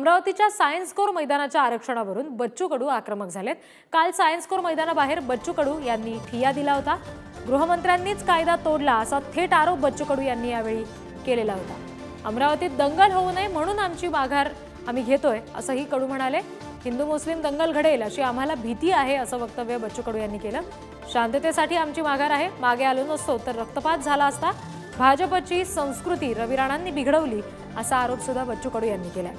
अमरावतीच्या science core मैदानाच्या आरक्षणावरून बच्चू कडू आक्रमक झालेत। काल सायन्स कोर मैदानाबाहेर बच्चू कडू यांनी ठिय्या दिला होता। गृहमंत्र्यांनीच कायदा तोडला असा थेट आरोप बच्चू कडू यांनी यावेळी केलेला होता। अमरावतीत दंगल होऊ नये म्हणून आमची माघार आम्ही घेतोय असंही कडू म्हणाले। हिंदू मुस्लिम दंगल घडेल अशी आम्हाला भीती आहे असं वक्तव्य बच्चू कडू यांनी केलं। शांततेसाठी आमची माघार आहे, मागे आलो नसतो तर रक्तपात झाला असता। भाजपची संस्कृती रवी राणांनी बिघडवली असा आरोप सुद्धा बच्चू कडू यांनी केलाय।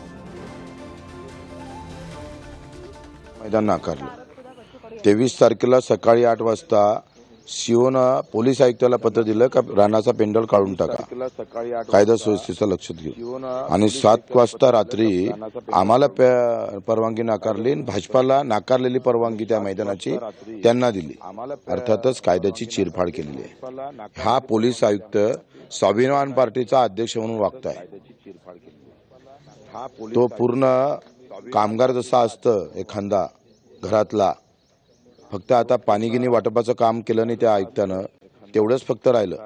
मैदान नाकारलं। 23 तारखेला सकाळी 8 वाजता सीओनं पोलीस आयुक्ताला पत्र दिलं का राणाचा पेंडॉल काढून टाका, कायदा सुव्यवस्थेचं लक्ष घेऊन, आणि 7 वाजता रात्री आम्हाला परवानगी नाकारली। भाजपाला नाकारलेली परवानगी त्या मैदानाची त्यांना दिली। अर्थातच कायद्याची चिरफाड केलेली आहे। हा पोलीस आयुक्त स्वाभिमान पार्टीचा अध्यक्ष म्हणून वागताय। तो पूर्ण कामगार जसा असतं एखादा घरातला, फक्त आता पाणीगिनी वाटपाचं काम केलं नाही त्या आयुक्तानं, तेवढंच फक्त राहिलं।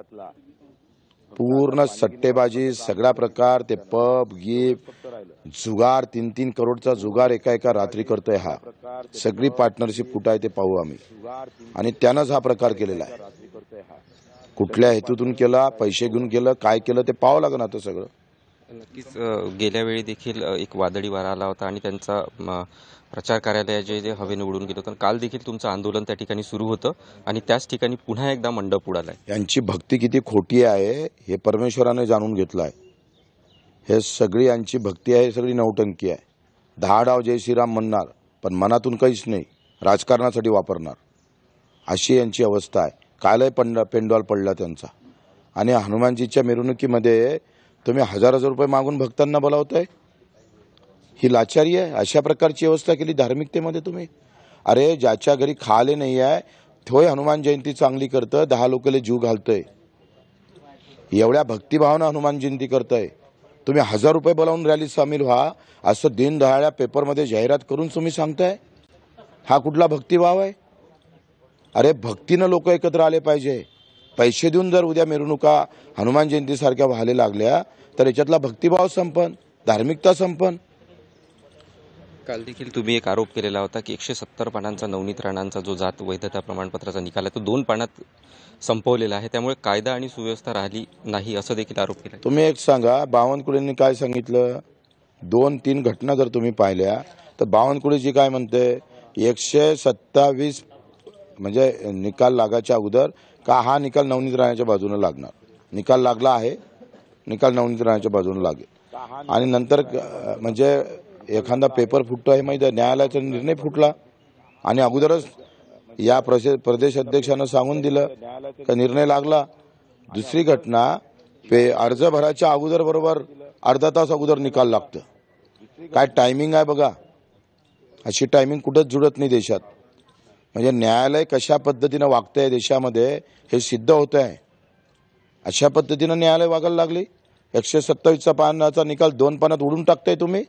पूर्ण सट्टेबाजी सगळा प्रकार, ते पब गिफ जुगार, 3-3 करोडचा जुगार एका रात्री करतोय। हा सगळी पार्टनरशिप कुठं आहे ते पाहू आम्ही, आणि त्यानंच हा प्रकार केलेला आहे। कुठल्या हेतूतून केला, पैसे घेऊन केलं, काय केलं ते पाहावं लागेल आता सगळं। नक्कीच गेल्या वेळी देखील एक वादळी वारा आला होता आणि त्यांचा प्रचार कार्यालय जे हवेने उडून गेलं होतं। काल देखील तुमचं आंदोलन त्या ठिकाणी सुरू होतं आणि त्याच ठिकाणी पुन्हा एकदा मंडप उडालाय। यांची भक्ती किती खोटी आहे हे परमेश्वराने जाणून घेतलं आहे। हे सगळी यांची भक्ती आहे, सगळी नौटंकी आहे। 10 डाव जय श्रीराम म्हणणार पण मनातून काहीच नाही, राजकारणासाठी वापरणार, अशी यांची अवस्था आहे। कालही पेंडॉल पडला त्यांचा, आणि हनुमानजीच्या मिरवणुकीमध्ये तुम्ही हजार रुपये मागून भक्तांना बोलावताय। ही लाचारी आहे। अशा प्रकारची व्यवस्था केली धार्मिकतेमध्ये तुम्ही। अरे ज्याच्या घरी खाले नाही आहे तोय हनुमान जयंती चांगली करतं, 10 लोकांना जीव घालतोय। एवढ्या भक्तिभावानं हनुमान जयंती करताय तुम्ही। 1000 रुपये बोलावून रॅलीत सामील व्हा असं दिनदहाळ्या पेपरमध्ये जाहिरात करून तुम्ही सांगताय। हा कुठला भक्तिभाव आहे? अरे भक्तीनं लोक एकत्र आले पाहिजे। पैसे देऊन जर उद्या मिरवणुका हनुमान जयंतीसारख्या व्हायला लागल्या तर याच्यातला भक्तिभाव संपन, धार्मिकता संपन। काल देखील तुम्ही एक आरोप केलेला होता की 170 पानांचा नवनीत राणांचा जो जात वैधता प्रमाणपत्राचा निकाल आहे तो 2 पानात संपवलेला आहे, त्यामुळे कायदा आणि सुव्यवस्था राहिली नाही असं देखील आरोप केला। तुम्ही एक सांगा, बावनकुळेंनी काय सांगितलं? 2-3 घटना जर तुम्ही पाहिल्या तर बावनकुळे जी काय म्हणते 127 म्हणजे निकाल लागायच्या अगोदर का हा निकाल नवनीत राणाच्या बाजूने लागणार, निकाल लागला आहे, निकाल नवनीत राणाच्या बाजूने लागेल, आणि नंतर म्हणजे एखादा पेपर फुटतो आहे माहिती आहे, न्यायालयाचा निर्णय फुटला आणि अगोदरच या प्रदेश अध्यक्षानं सांगून दिलं का निर्णय लागला। दुसरी घटना अर्ज भराच्या अगोदर बरोबर अर्धा तास अगोदर निकाल लागतं। काय टायमिंग आहे बघा, अशी टायमिंग कुठंच जुळत नाही देशात। म्हणजे न्यायालय कशा पद्धतीनं वागतंय देशामध्ये हे सिद्ध होत आहे। अशा पद्धतीनं न्यायालय वागायला लागली। 127 पानाचा निकाल 2 पानात उडून टाकताय तुम्ही।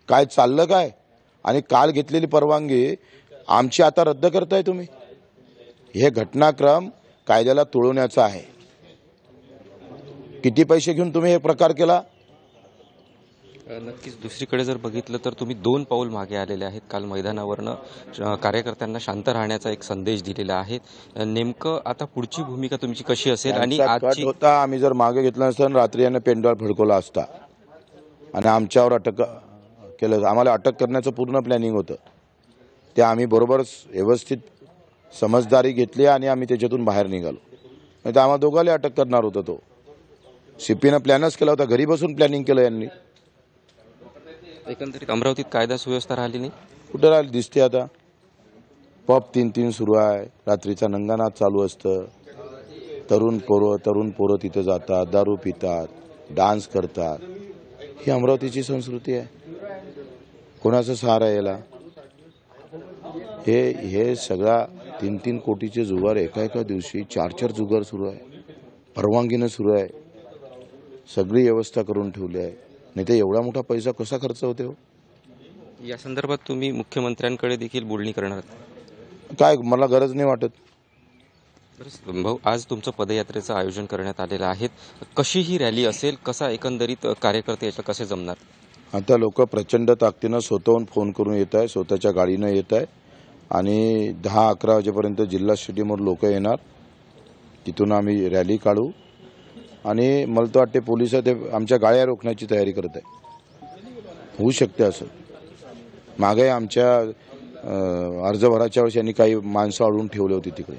काय चाललं काय? आणि काल घेतलेली परवानगी आमची आता रद्द करताय तुम्ही। हे घटनाक्रम कायद्याला तुळवण्याचा आहे। किती पैसे घेऊन तुम्ही हे प्रकार केला? नक्कीच दुसरीकडे जर बघितलं तर तुम्ही 2 पाऊल मागे आलेले आहेत। काल मैदानावरनं कार्यकर्त्यांना शांत राहण्याचा एक संदेश दिलेला आहे। नेमकं आता पुढची भूमिका तुमची कशी असेल? आणि आजची होता आम्ही जर मागे घेतलं नसतं रात्री याने पेंडॉल फडकवला असता आणि आमच्यावर अटक केलं। आम्हाला अटक करण्याचं पूर्ण प्लॅनिंग होतं, ते आम्ही बरोबर व्यवस्थित समजदारी घेतली आणि आम्ही त्याच्यातून बाहेर निघालो। नाही तर आम्हाला दोघांना अटक करणार होता। तो सीपीनं प्लॅनच केला होता, घरी बसून प्लॅनिंग केलं यांनी। एकंदरीत अमरावतीत कायदा सुव्यवस्था राहिली नाही, कुठं राहिली दिसते आता। पब 3-3 सुरू आहे, रात्रीचा नंगानाच चालू असतं। तरुण पोरं तिथे जातात, दारू पितात, डान्स करतात। ही अमरावतीची संस्कृती आहे। कोणाचा सहारा याला? हे सगळा 3-3 कोटीचे जुगार एका दिवशी 4-4 जुगार सुरू आहे, परवानगीनं सुरू आहे। सगळी व्यवस्था करून ठेवली आहे, नाही तर एवढा मोठा पैसा कसा खर्च होते हो? या संदर्भात तुम्ही मुख्यमंत्र्यांकडे देखील बोलणी करणार? काय मला गरज नाही वाटत। भाऊ, आज तुमचं पदयात्रेचं आयोजन करण्यात आलेलं आहे, कशी ही रॅली असेल, कसा एकंदरीत कार्यकर्ते याच्या कसे जमणार? आता लोक प्रचंड ताकदीनं स्वतःहून फोन करून येत आहे, स्वतःच्या गाडीनं येत आहे आणि 10-11 वाजेपर्यंत जिल्हा स्टेडियमवर लोक येणार. तिथून आम्ही रॅली काढू आणि मला तर वाटते पोलिस ते आमच्या गाड्या रोखण्याची तयारी करत आहे. होऊ शकते असं. मागे आमच्या अर्ज भराच्या वेळेस यांनी काही माणसं अडवून ठेवली होती तिकडे.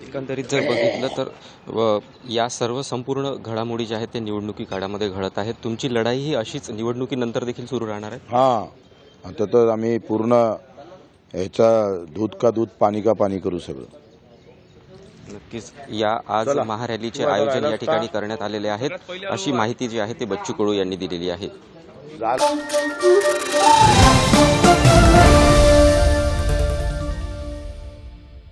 एकंदरीत जर बघितलं तर या सर्व संपूर्ण घडामोडी ज्या आहेत ते निवडणुकी काळामध्ये घडत आहेत. तुमची लढाई ही अशीच निवडणुकीनंतर देखील सुरू राहणार आहे? हां, आता तर आम्ही पूर्ण ह्याचा दूध का दूध पाणी का पाणी करू सगळं. नक्कीच या आज महारॅलीचे आयोजन या ठिकाणी करण्यात आलेले आहेत, अशी माहिती जी आहे ते बच्चू कडू यांनी दिलेली आहे.